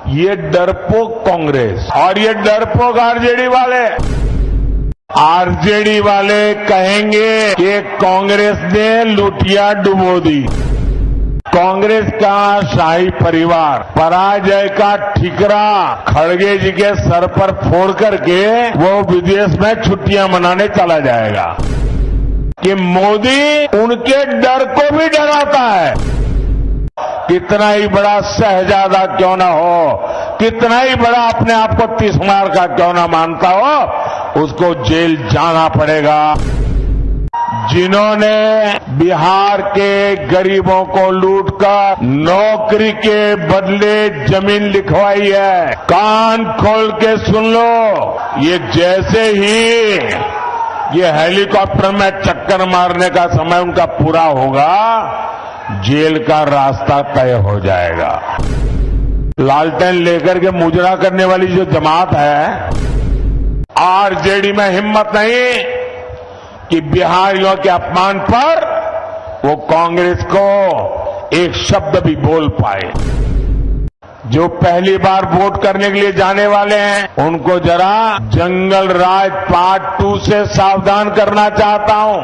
ये डरपोक कांग्रेस और ये डरपोक आरजेडी वाले कहेंगे कि कांग्रेस ने लुटिया डुबो दी। कांग्रेस का शाही परिवार पराजय का ठिकरा खड़गे जी के सर पर फोड़ करके वो विदेश में छुट्टियां मनाने चला जाएगा कि मोदी उनके डर को भी डराता है। कितना ही बड़ा शहजादा क्यों ना हो, कितना ही बड़ा अपने आप को तिस्मार का क्यों ना मानता हो, उसको जेल जाना पड़ेगा। जिन्होंने बिहार के गरीबों को लूटकर नौकरी के बदले जमीन लिखवाई है, कान खोल के सुन लो। ये जैसे ही ये हेलीकॉप्टर में चक्कर मारने का समय उनका पूरा होगा, जेल का रास्ता तय हो जाएगा। लालटेन लेकर के मुजरा करने वाली जो जमात है, आरजेडी में हिम्मत नहीं कि बिहारियों के अपमान पर वो कांग्रेस को एक शब्द भी बोल पाए। जो पहली बार वोट करने के लिए जाने वाले हैं, उनको जरा जंगल राज पार्ट 2 से सावधान करना चाहता हूं।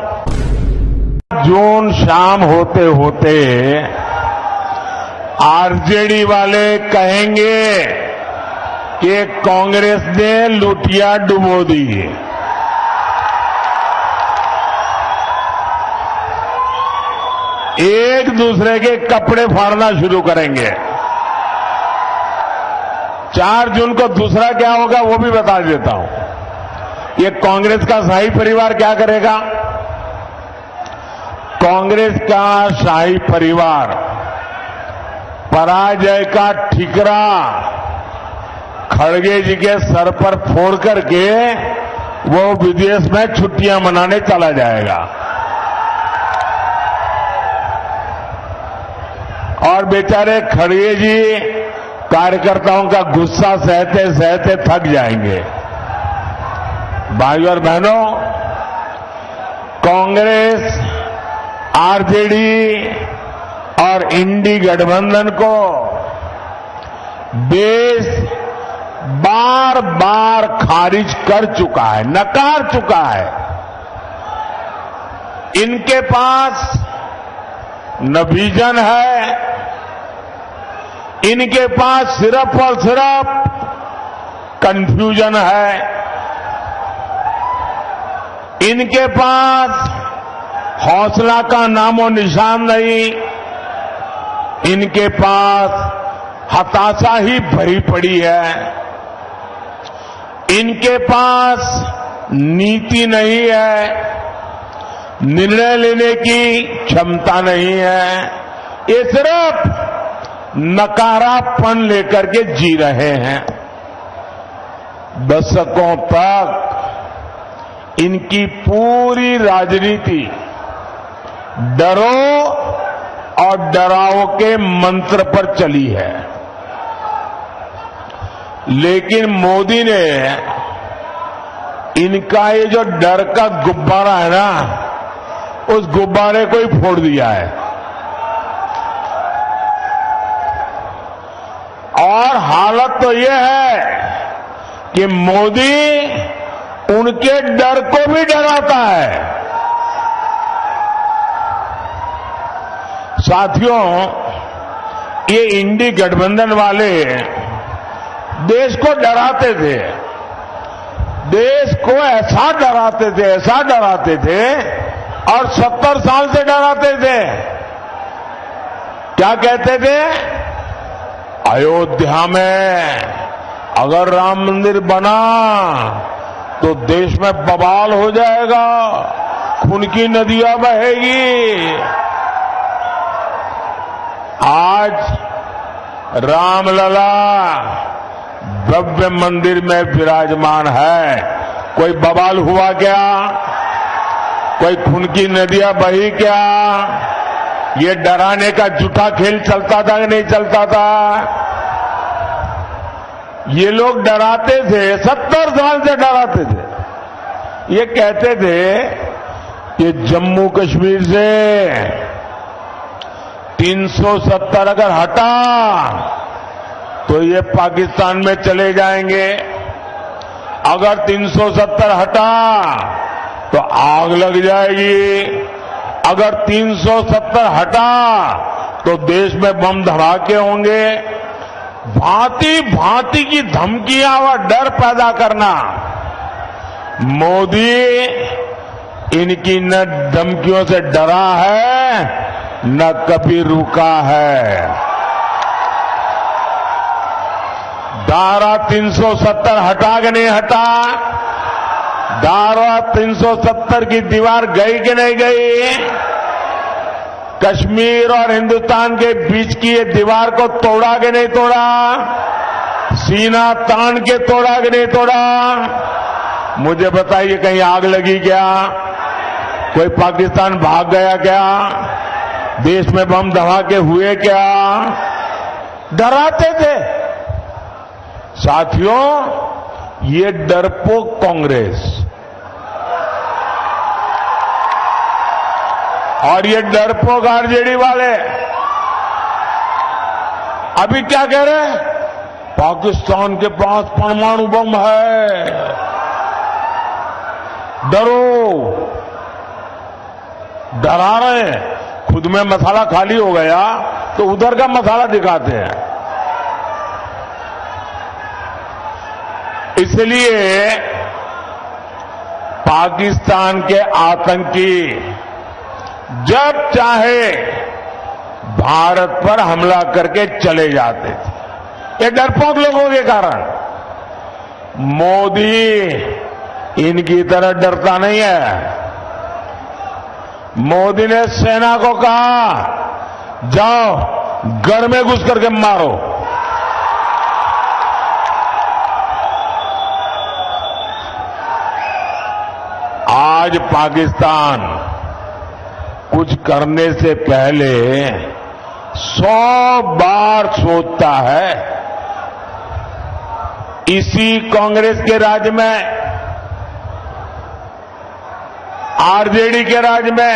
जून शाम होते होते आरजेडी वाले कहेंगे कि कांग्रेस ने लुटिया डुबो दी। एक दूसरे के कपड़े फाड़ना शुरू करेंगे। 4 जून को दूसरा क्या होगा वो भी बता देता हूं। ये कांग्रेस का शाही परिवार क्या करेगा? कांग्रेस का शाही परिवार पराजय का ठिकरा खड़गे जी के सर पर फोड़ करके वो विदेश में छुट्टियां मनाने चला जाएगा और बेचारे खड़गे जी कार्यकर्ताओं का गुस्सा सहते सहते थक जाएंगे। भाइयों और बहनों, कांग्रेस, आरजेडी और इंडी गठबंधन को देश बार बार खारिज कर चुका है, नकार चुका है। इनके पास न विजन है, इनके पास सिर्फ और सिर्फ कंफ्यूजन है, इनके पास हौसला का नामो निशान नहीं, इनके पास हताशा ही भरी पड़ी है, इनके पास नीति नहीं है, निर्णय लेने की क्षमता नहीं है। ये सिर्फ नकारापन लेकर के जी रहे हैं। दशकों तक इनकी पूरी राजनीति डरो और डराओ के मंत्र पर चली है, लेकिन मोदी ने इनका ये जो डर का गुब्बारा है ना, उस गुब्बारे को ही फोड़ दिया है और हालत तो ये है कि मोदी उनके डर को भी डराता है। साथियों, ये इंडी गठबंधन वाले देश को डराते थे, देश को ऐसा डराते थे और 70 साल से डराते थे। क्या कहते थे? अयोध्या में अगर राम मंदिर बना तो देश में बवाल हो जाएगा, खून की नदियां बहेगी। आज रामलला भव्य मंदिर में विराजमान है, कोई बवाल हुआ क्या? कोई खून की नदियां बही क्या? ये डराने का झूठा खेल चलता था कि नहीं चलता था? ये लोग डराते थे, 70 साल से डराते थे। ये कहते थे कि जम्मू कश्मीर से 370 अगर हटा तो ये पाकिस्तान में चले जाएंगे। अगर 370 हटा तो आग लग जाएगी। अगर 370 हटा तो देश में बम धमाके होंगे। भांति भांति की धमकियां और डर पैदा करना, मोदी इनकी न धमकियों से डरा है न कभी रुका है। धारा 370 हटा के नहीं हटा, धारा 370 की दीवार गई कि नहीं गई, कश्मीर और हिंदुस्तान के बीच की ये दीवार को तोड़ा कि नहीं तोड़ा, सीना तान के तोड़ा कि नहीं तोड़ा। मुझे बताइए, कहीं आग लगी क्या? कोई पाकिस्तान भाग गया क्या? देश में बम धमाके हुए क्या? डराते थे। साथियों, ये डरपोक कांग्रेस और ये डरपोक आरजेडी वाले अभी क्या कह रहे हैं? पाकिस्तान के पास परमाणु बम है, डरो। डरा रहे हैं। खुद में मसाला खाली हो गया तो उधर का मसाला दिखाते हैं। इसलिए पाकिस्तान के आतंकी जब चाहे भारत पर हमला करके चले जाते थे, ये डरपोक लोगों के कारण। मोदी इनकी तरह डरता नहीं है। मोदी ने सेना को कहा, जाओ घर में घुस करके मारो। आज पाकिस्तान कुछ करने से पहले 100 बार सोचता है। इसी कांग्रेस के राज में, आरजेडी के राज में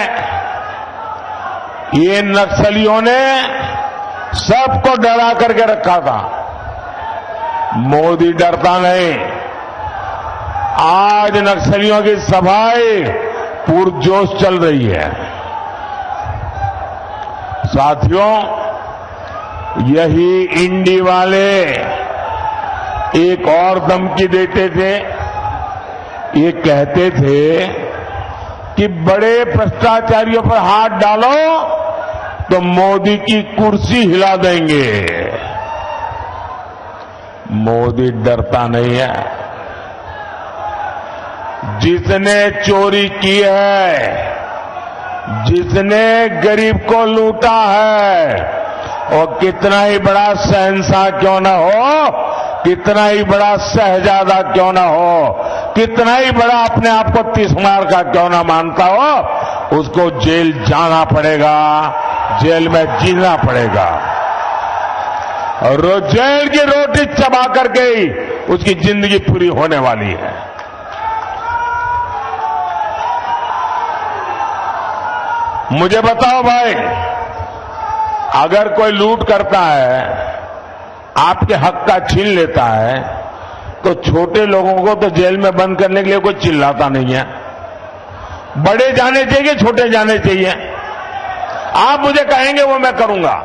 ये नक्सलियों ने सबको डरा करके रखा था। मोदी डरता नहीं। आज नक्सलियों की सफाई पुरजोश चल रही है। साथियों, यही इंडी वाले एक और धमकी देते थे। ये कहते थे कि बड़े भ्रष्टाचारियों पर हाथ डालो तो मोदी की कुर्सी हिला देंगे। मोदी डरता नहीं है। जिसने चोरी की है, जिसने गरीब को लूटा है, और कितना ही बड़ा शहंशाह क्यों न हो, कितना ही बड़ा शहजादा क्यों न हो, कितना ही बड़ा अपने आप को तिस्मार का क्यों न मानता हो, उसको जेल जाना पड़ेगा, जेल में जीना पड़ेगा। और जेल की रोटी चबा करके ही उसकी जिंदगी पूरी होने वाली है। मुझे बताओ भाई, अगर कोई लूट करता है, आपके हक का छीन लेता है, तो छोटे लोगों को तो जेल में बंद करने के लिए कोई चिल्लाता नहीं है। बड़े जाने चाहिए, छोटे जाने चाहिए। आप मुझे कहेंगे वो मैं करूंगा।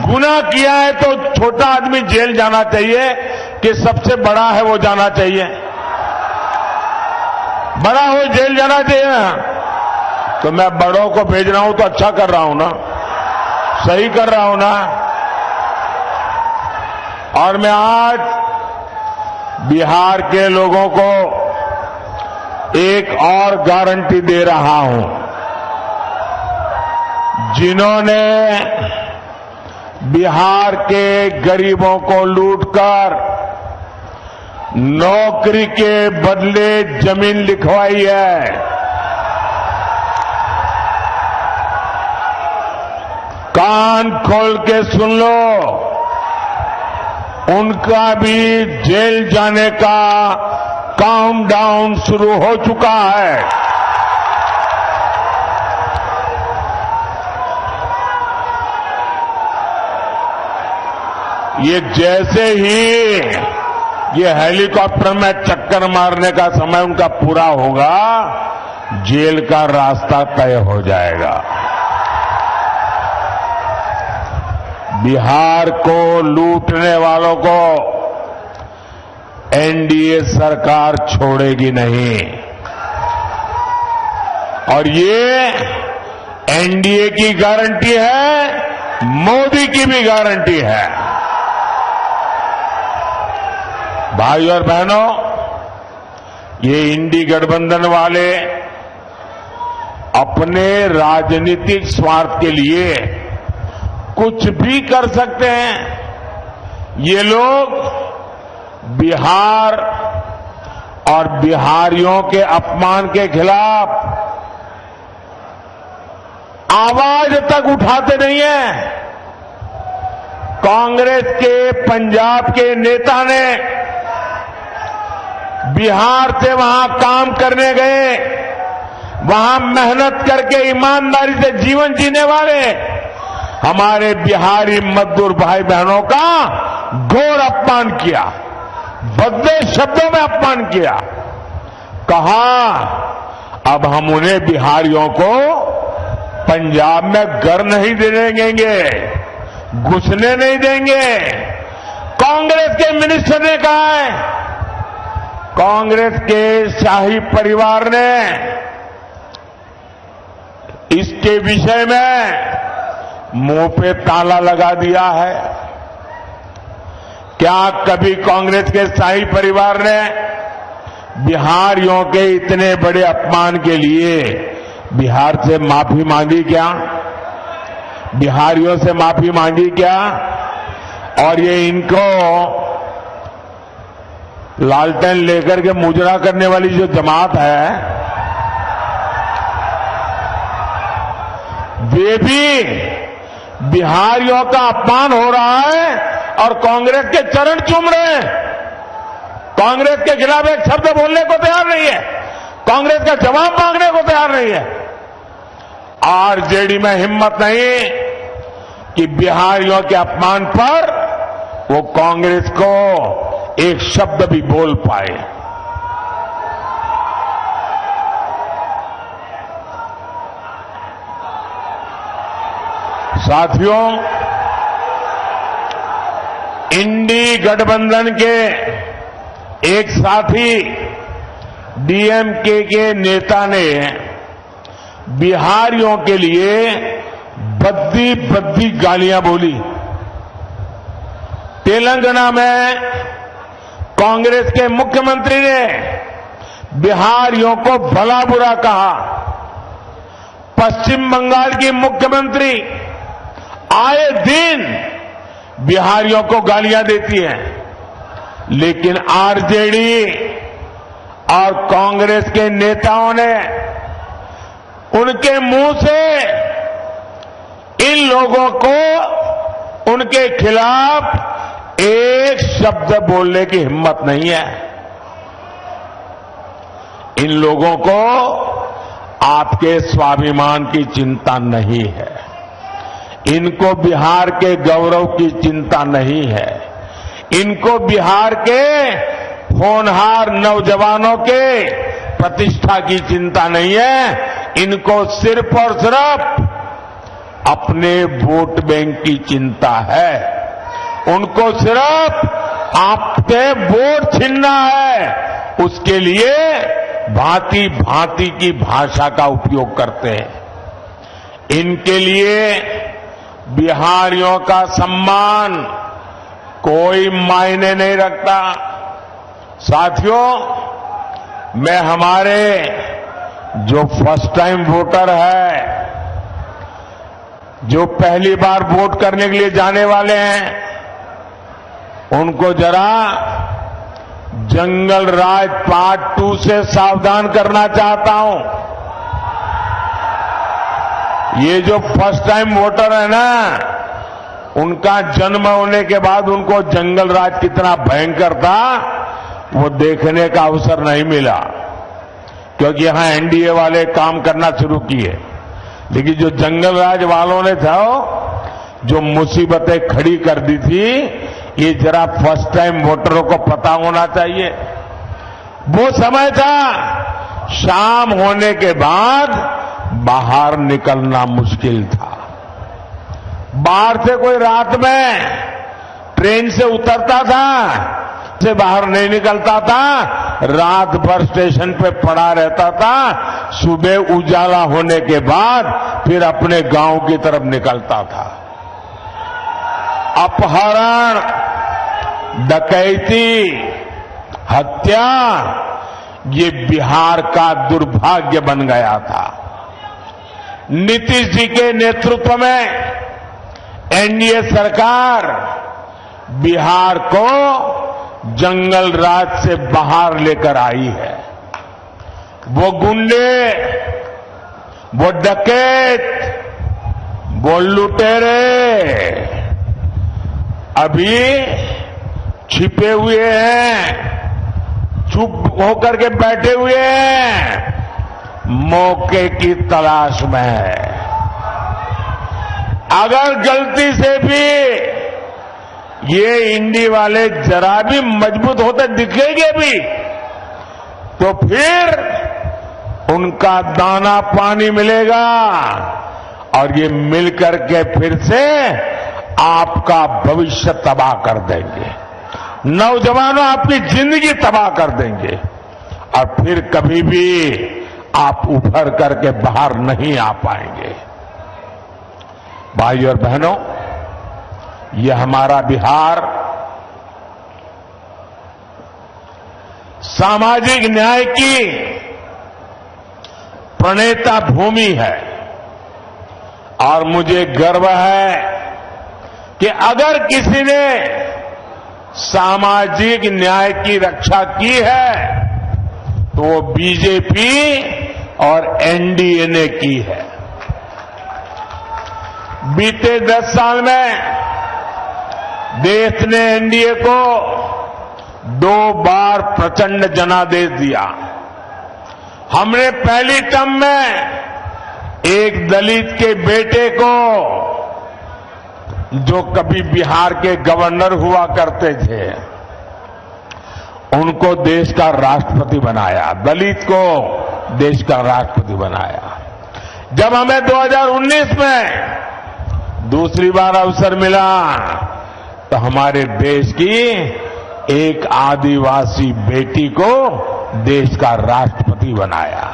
गुनाह किया है तो छोटा आदमी जेल जाना चाहिए कि सबसे बड़ा है वो जाना चाहिए? बड़ा हो जेल जाना चाहिए ना। तो मैं बड़ों को भेज रहा हूं तो अच्छा कर रहा हूं ना, सही कर रहा हूं ना। और मैं आज बिहार के लोगों को एक और गारंटी दे रहा हूं। जिन्होंने बिहार के गरीबों को लूटकर नौकरी के बदले जमीन लिखवाई है, कान खोल के सुन लो, उनका भी जेल जाने का काउंटडाउन शुरू हो चुका है। ये जैसे ही ये हेलीकॉप्टर में चक्कर मारने का समय उनका पूरा होगा, जेल का रास्ता तय हो जाएगा। बिहार को लूटने वालों को एनडीए सरकार छोड़ेगी नहीं, और ये एनडीए की गारंटी है, मोदी की भी गारंटी है। भाई और बहनों, ये इंडी गठबंधन वाले अपने राजनीतिक स्वार्थ के लिए कुछ भी कर सकते हैं। ये लोग बिहार और बिहारियों के अपमान के खिलाफ आवाज तक उठाते नहीं है। कांग्रेस के पंजाब के नेता ने बिहार से वहां काम करने गए, वहां मेहनत करके ईमानदारी से जीवन जीने वाले हमारे बिहारी मजदूर भाई बहनों का घोर अपमान किया, भद्दे शब्दों में अपमान किया। कहा अब हम उन्हें बिहारियों को पंजाब में घर नहीं देने देंगे, घुसने नहीं देंगे। कांग्रेस के मिनिस्टर ने कहा है, कांग्रेस के शाही परिवार ने इसके विषय में मुंह पे ताला लगा दिया है। क्या कभी कांग्रेस के शाही परिवार ने बिहारियों के इतने बड़े अपमान के लिए बिहार से माफी मांगी क्या? बिहारियों से माफी मांगी क्या? और ये इनको लालटेन लेकर के मुजरा करने वाली जो जमात है, वे भी बिहारियों का अपमान हो रहा है और कांग्रेस के चरण चूम रहे हैं। कांग्रेस के खिलाफ एक शब्द बोलने को तैयार नहीं है, कांग्रेस का जवाब मांगने को तैयार नहीं है। आरजेडी में हिम्मत नहीं कि बिहारियों के अपमान पर वो कांग्रेस को एक शब्द भी बोल पाए। साथियों, इंडी गठबंधन के एक साथी डीएमके के नेता ने बिहारियों के लिए भद्दी भद्दी गालियां बोली। तेलंगाना में कांग्रेस के मुख्यमंत्री ने बिहारियों को भला बुरा कहा। पश्चिम बंगाल की मुख्यमंत्री आए दिन बिहारियों को गालियां देती है, लेकिन आरजेडी और कांग्रेस के नेताओं ने उनके मुंह से इन लोगों को उनके खिलाफ एक शब्द बोलने की हिम्मत नहीं है। इन लोगों को आपके स्वाभिमान की चिंता नहीं है, इनको बिहार के गौरव की चिंता नहीं है, इनको बिहार के होनहार नौजवानों के प्रतिष्ठा की चिंता नहीं है। इनको सिर्फ और सिर्फ अपने वोट बैंक की चिंता है। उनको सिर्फ आपके वोट छीनना है, उसके लिए भांति भांति की भाषा का उपयोग करते हैं। इनके लिए बिहारियों का सम्मान कोई मायने नहीं रखता। साथियों, मैं हमारे जो फर्स्ट टाइम वोटर है, जो पहली बार वोट करने के लिए जाने वाले हैं, उनको जरा जंगल राज पार्ट 2 से सावधान करना चाहता हूं। ये जो फर्स्ट टाइम वोटर है ना, उनका जन्म होने के बाद उनको जंगल राज कितना भयंकर था वो देखने का अवसर नहीं मिला, क्योंकि यहां एनडीए वाले काम करना शुरू किए। लेकिन जो जंगल राज वालों ने था, जो मुसीबतें खड़ी कर दी थी, ये जरा फर्स्ट टाइम वोटरों को पता होना चाहिए। वो समय था शाम होने के बाद बाहर निकलना मुश्किल था। बाहर से कोई रात में ट्रेन से उतरता था, से बाहर नहीं निकलता था, रात भर स्टेशन पे पड़ा रहता था, सुबह उजाला होने के बाद फिर अपने गांव की तरफ निकलता था। अपहरण, डकैती, हत्या, ये बिहार का दुर्भाग्य बन गया था। नीतीश जी के नेतृत्व में एनडीए सरकार बिहार को जंगल राज से बाहर लेकर आई है। वो गुंडे, वो डकैत, वो लुटेरे अभी छिपे हुए हैं, चुप होकर के बैठे हुए हैं, मौके की तलाश में है। अगर गलती से भी ये इंडी वाले जरा भी मजबूत होते दिखेंगे भी तो फिर उनका दाना पानी मिलेगा और ये मिलकर के फिर से आपका भविष्य तबाह कर देंगे। नौजवानों आपकी जिंदगी तबाह कर देंगे और फिर कभी भी आप उभर करके बाहर नहीं आ पाएंगे। भाइयों और बहनों, यह हमारा बिहार सामाजिक न्याय की प्रणेता भूमि है और मुझे गर्व है कि अगर किसी ने सामाजिक न्याय की रक्षा की है तो वो बीजेपी और एनडीए ने की है। बीते 10 साल में देश ने एनडीए को 2 बार प्रचंड जनादेश दिया। हमने पहली टर्म में एक दलित के बेटे को, जो कभी बिहार के गवर्नर हुआ करते थे, उनको देश का राष्ट्रपति बनाया, दलित को देश का राष्ट्रपति बनाया। जब हमें 2019 में दूसरी बार अवसर मिला तो हमारे देश की एक आदिवासी बेटी को देश का राष्ट्रपति बनाया।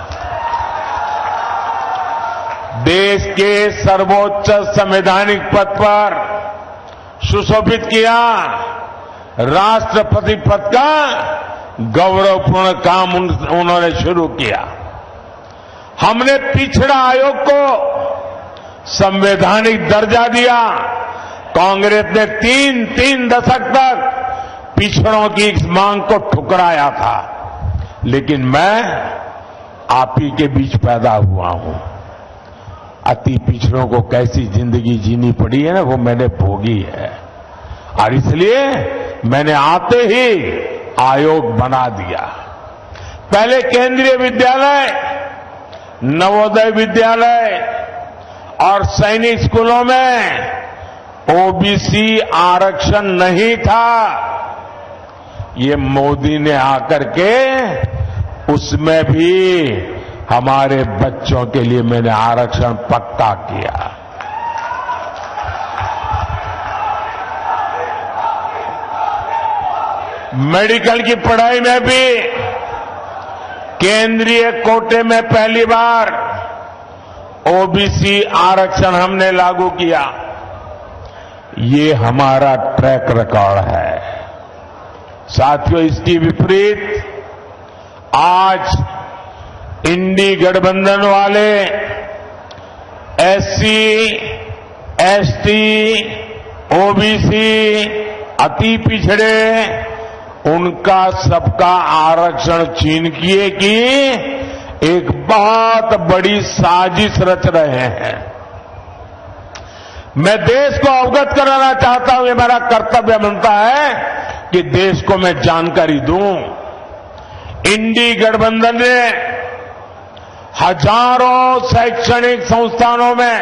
देश के सर्वोच्च संवैधानिक पद पर सुशोभित किया। राष्ट्रपति पद का गौरवपूर्ण काम उन्होंने शुरू किया। हमने पिछड़ा आयोग को संवैधानिक दर्जा दिया। कांग्रेस ने 3 दशक तक पिछड़ों की इस मांग को ठुकराया था, लेकिन मैं आप ही के बीच पैदा हुआ हूं। अति पिछड़ों को कैसी जिंदगी जीनी पड़ी है ना, वो मैंने भोगी है और इसलिए मैंने आते ही आयोग बना दिया। पहले केंद्रीय विद्यालय, नवोदय विद्यालय और सैनिक स्कूलों में ओबीसी आरक्षण नहीं था। ये मोदी ने आकर के उसमें भी हमारे बच्चों के लिए मैंने आरक्षण पक्का किया। मेडिकल की पढ़ाई में भी केंद्रीय कोटे में पहली बार ओबीसी आरक्षण हमने लागू किया। ये हमारा ट्रैक रिकॉर्ड है। साथियों, इसकी विपरीत आज इंडी गठबंधन वाले एससी, एसटी, ओबीसी, अति पिछड़े, उनका सबका आरक्षण छीन किए कि एक बहुत बड़ी साजिश रच रहे हैं। मैं देश को अवगत कराना चाहता हूं, ये मेरा कर्तव्य बनता है कि देश को मैं जानकारी दूं। इंडी गठबंधन ने हजारों शैक्षणिक संस्थानों में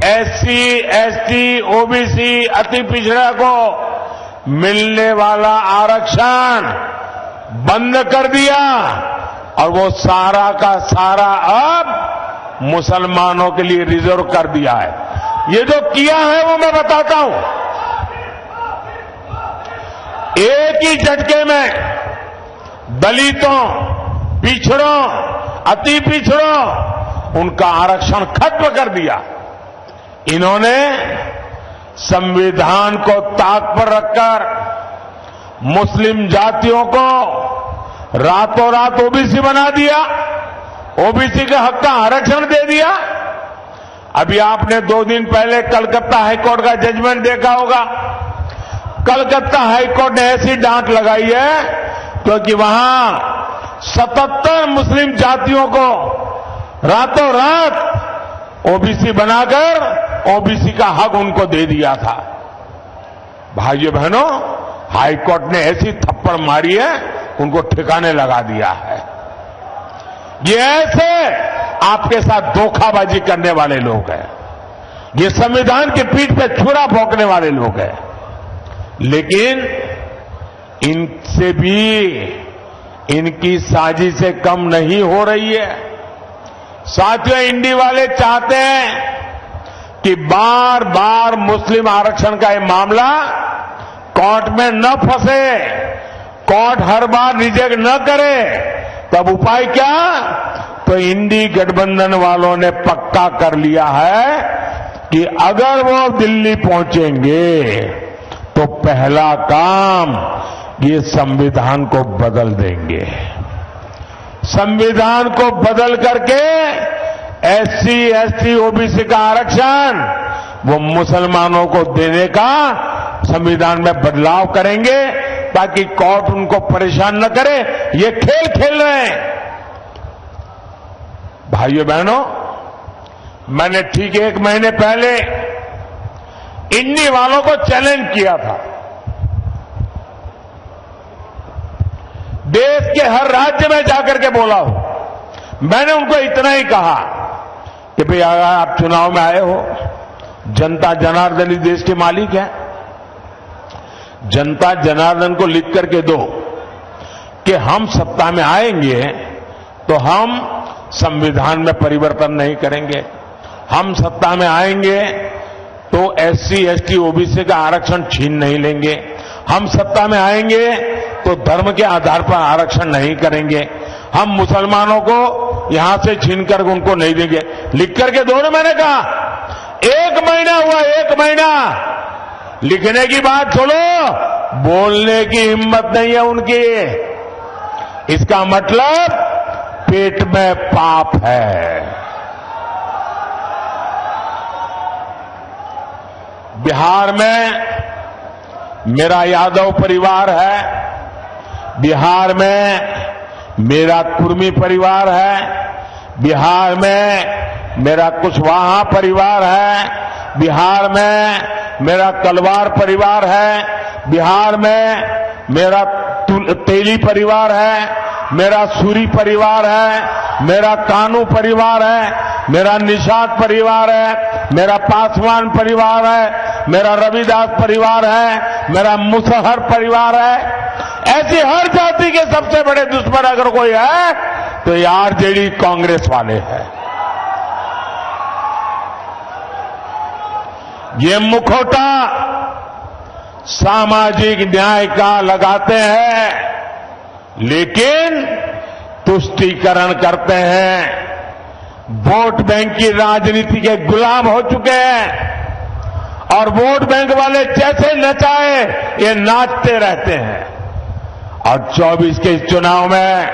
एससी, एसटी, ओबीसी, अति पिछड़ा को मिलने वाला आरक्षण बंद कर दिया और वो सारा का सारा अब मुसलमानों के लिए रिजर्व कर दिया है। ये जो किया है वो मैं बताता हूं। एक ही झटके में दलितों, पिछड़ों, अति पिछड़ों उनका आरक्षण खत्म कर दिया। इन्होंने संविधान को ताक पर रखकर मुस्लिम जातियों को रातों रात ओबीसी बना दिया, ओबीसी के हक का आरक्षण दे दिया। अभी आपने 2 दिन पहले कलकत्ता हाईकोर्ट का जजमेंट देखा होगा। कलकत्ता हाईकोर्ट ने ऐसी डांट लगाई है क्योंकि वहां 77 मुस्लिम जातियों को रातों रात ओबीसी बनाकर ओबीसी का हक उनको दे दिया था। भाइयों बहनों, हाईकोर्ट ने ऐसी थप्पड़ मारी है उनको ठिकाने लगा दिया है। ये ऐसे आपके साथ धोखाबाजी करने वाले लोग हैं, ये संविधान की पीठ पे छुरा भोंकने वाले लोग हैं। लेकिन इनसे भी इनकी साजिशें कम नहीं हो रही है। साथियों, इंडी वाले चाहते हैं कि बार बार मुस्लिम आरक्षण का ये मामला कोर्ट में न फंसे, कोर्ट हर बार रिजेक्ट न करे। तब उपाय क्या? तो इंडी गठबंधन वालों ने पक्का कर लिया है कि अगर वो दिल्ली पहुंचेंगे तो पहला काम ये संविधान को बदल देंगे। संविधान को बदल करके एससी, एसटी, ओबीसी का आरक्षण वो मुसलमानों को देने का संविधान में बदलाव करेंगे ताकि कोर्ट उनको परेशान न करे। ये खेल खेल रहे हैं। भाइयों बहनों, मैंने ठीक 1 महीने पहले इंडी वालों को चैलेंज किया था। देश के हर राज्य में जाकर के बोला हूं। मैंने उनको इतना ही कहा कि भाई अगर आप चुनाव में आए हो, जनता जनार्दन ही देश के मालिक है। जनता जनार्दन को लिख करके दो कि हम सत्ता में आएंगे तो हम संविधान में परिवर्तन नहीं करेंगे, हम सत्ता में आएंगे तो एससी, एसटी, ओबीसी का आरक्षण छीन नहीं लेंगे, हम सत्ता में आएंगे तो धर्म के आधार पर आरक्षण नहीं करेंगे, हम मुसलमानों को यहां से छीन कर उनको नहीं देंगे। लिख करके दो। मैंने कहा 1 महीना हुआ, 1 महीना। लिखने की बात छोड़ो, बोलने की हिम्मत नहीं है उनकी। इसका मतलब पेट में पाप है। बिहार में मेरा यादव परिवार है, बिहार में मेरा कुर्मी परिवार है, बिहार में मेरा कुशवाहा परिवार है, बिहार में मेरा कलवार परिवार है, बिहार में मेरा तेली परिवार है, मेरा सूरी परिवार है, मेरा कानू परिवार है, मेरा निषाद परिवार है, मेरा पासवान परिवार है, मेरा रविदास परिवार है, मेरा मुसहर परिवार है। ऐसी हर जाति के सबसे बड़े दुश्मन अगर कोई है तो ये आरजेडी कांग्रेस वाले हैं। ये मुखौटा सामाजिक न्याय का लगाते हैं लेकिन तुष्टीकरण करते हैं, वोट बैंक की राजनीति के गुलाम हो चुके हैं और वोट बैंक वाले जैसे नचाए ये नाचते रहते हैं। और 24 के इस चुनाव में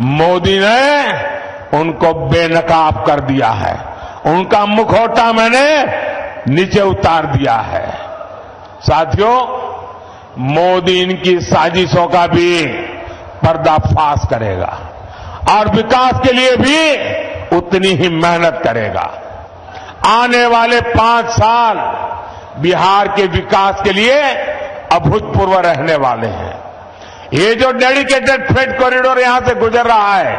मोदी ने उनको बेनकाब कर दिया है, उनका मुखौटा मैंने नीचे उतार दिया है। साथियों, मोदी इनकी साजिशों का भी पर्दाफाश करेगा और विकास के लिए भी उतनी ही मेहनत करेगा। आने वाले 5 साल बिहार के विकास के लिए अभूतपूर्व रहने वाले हैं। ये जो डेडिकेटेड फ्रेट कॉरिडोर यहां से गुजर रहा है,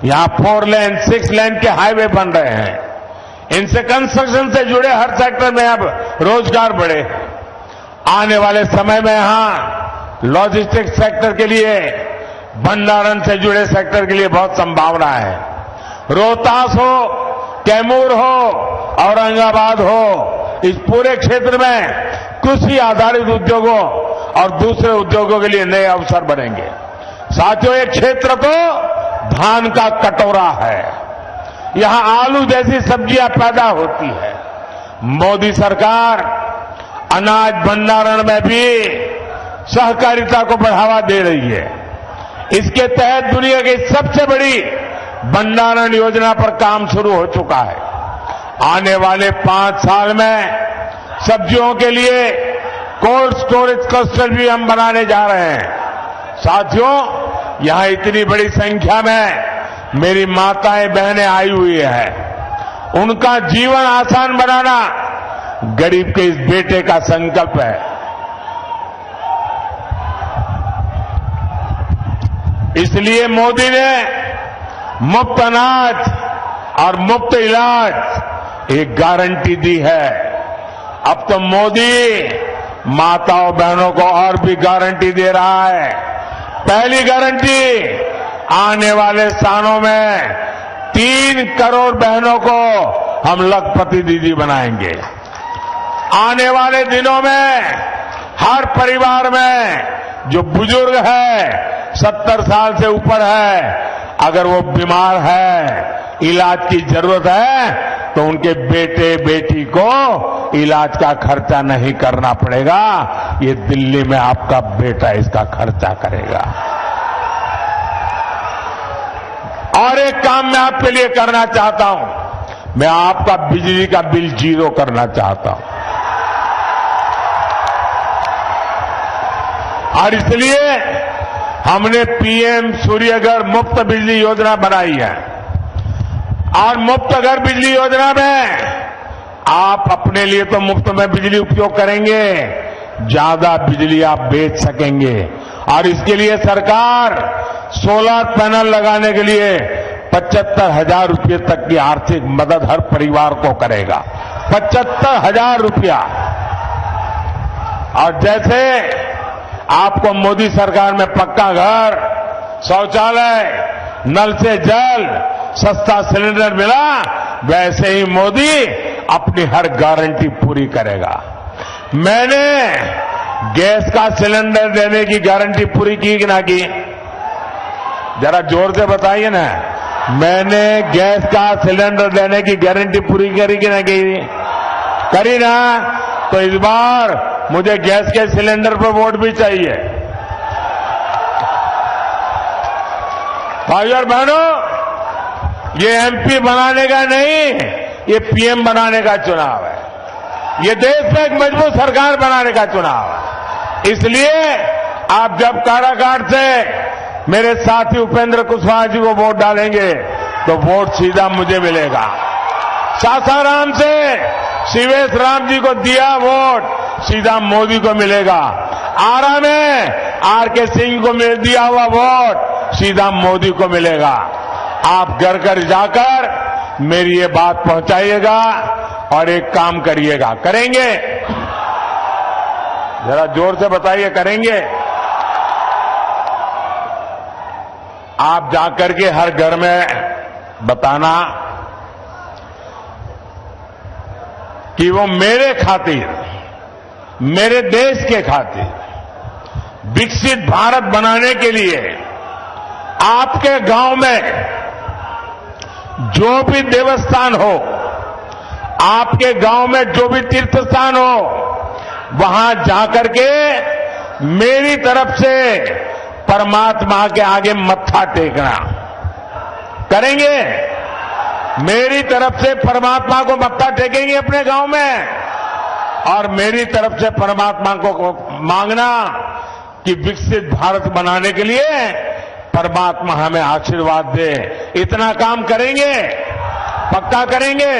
यहां 4 लेन 6 लेन के हाईवे बन रहे हैं, इनसे कंस्ट्रक्शन से जुड़े हर सेक्टर में अब रोजगार बढ़े। आने वाले समय में यहां लॉजिस्टिक्स सेक्टर के लिए, भंडारण से जुड़े सेक्टर के लिए बहुत संभावना है। रोहतास हो, कैमूर हो, औरंगाबाद हो, इस पूरे क्षेत्र में कृषि आधारित उद्योगों और दूसरे उद्योगों के लिए नए अवसर बनेंगे। साथियों, ये क्षेत्र तो धान का कटोरा है। यहां आलू जैसी सब्जियां पैदा होती है। मोदी सरकार अनाज भंडारण में भी सहकारिता को बढ़ावा दे रही है। इसके तहत दुनिया की सबसे बड़ी भंडारण योजना पर काम शुरू हो चुका है। आने वाले 5 साल में सब्जियों के लिए कोल्ड स्टोरेज क्लस्टर भी हम बनाने जा रहे हैं। साथियों, यहां इतनी बड़ी संख्या में मेरी माताएं बहनें आई हुई हैं। उनका जीवन आसान बनाना गरीब के इस बेटे का संकल्प है। इसलिए मोदी ने मुफ्त अनाज और मुफ्त इलाज एक गारंटी दी है। अब तो मोदी माताओं बहनों को और भी गारंटी दे रहा है। पहली गारंटी, आने वाले सालों में 3 करोड़ बहनों को हम लखपति दीदी बनाएंगे। आने वाले दिनों में हर परिवार में जो बुजुर्ग है, 70 साल से ऊपर है, अगर वो बीमार है, इलाज की जरूरत है, तो उनके बेटे बेटी को इलाज का खर्चा नहीं करना पड़ेगा। ये दिल्ली में आपका बेटा इसका खर्चा करेगा। और एक काम मैं आपके लिए करना चाहता हूं। मैं आपका बिजली का बिल 0 करना चाहता हूं। और इसलिए हमने पीएम सूर्यघर मुफ्त बिजली योजना बनाई है। और मुफ्त घर बिजली योजना में आप अपने लिए तो मुफ्त में बिजली उपयोग करेंगे, ज्यादा बिजली आप बेच सकेंगे। और इसके लिए सरकार सोलर पैनल लगाने के लिए 75,000 रुपये तक की आर्थिक मदद हर परिवार को करेगा। 75,000 रुपया। और जैसे आपको मोदी सरकार में पक्का घर, शौचालय, नल से जल, सस्ता सिलेंडर मिला, वैसे ही मोदी अपनी हर गारंटी पूरी करेगा। मैंने गैस का सिलेंडर देने की गारंटी पूरी की कि ना की? जरा जोर से बताइए ना। मैंने गैस का सिलेंडर देने की गारंटी पूरी करी कि ना की? करी ना? तो इस बार मुझे गैस के सिलेंडर पर वोट भी चाहिए। भाइयों और बहनों, ये एमपी बनाने का नहीं, ये पीएम बनाने का चुनाव है। ये देश में एक मजबूत सरकार बनाने का चुनाव है। इसलिए आप जब काराकाट से मेरे साथी उपेंद्र कुशवाहा जी को वोट डालेंगे तो वोट सीधा मुझे मिलेगा। सासाराम से शिवेश राम जी को दिया वोट सीधा मोदी को मिलेगा। आरा में आरके सिंह को दिया हुआ वोट सीधा मोदी को मिलेगा। आप घर घर जाकर मेरी ये बात पहुंचाइएगा और एक काम करिएगा। करेंगे? जरा जोर से बताइए, करेंगे? आप जाकर के हर घर में बताना कि वो मेरे खातिर, मेरे देश के खातिर विकसित भारत बनाने के लिए आपके गांव में जो भी देवस्थान हो, आपके गांव में जो भी तीर्थ स्थान हो, वहां जाकर के मेरी तरफ से परमात्मा के आगे मत्था टेकना। करेंगे? मेरी तरफ से परमात्मा को मत्था टेकेंगे अपने गांव में और मेरी तरफ से परमात्मा को मांगना कि विकसित भारत बनाने के लिए परमात्मा हमें आशीर्वाद दे। इतना काम करेंगे? पक्का करेंगे?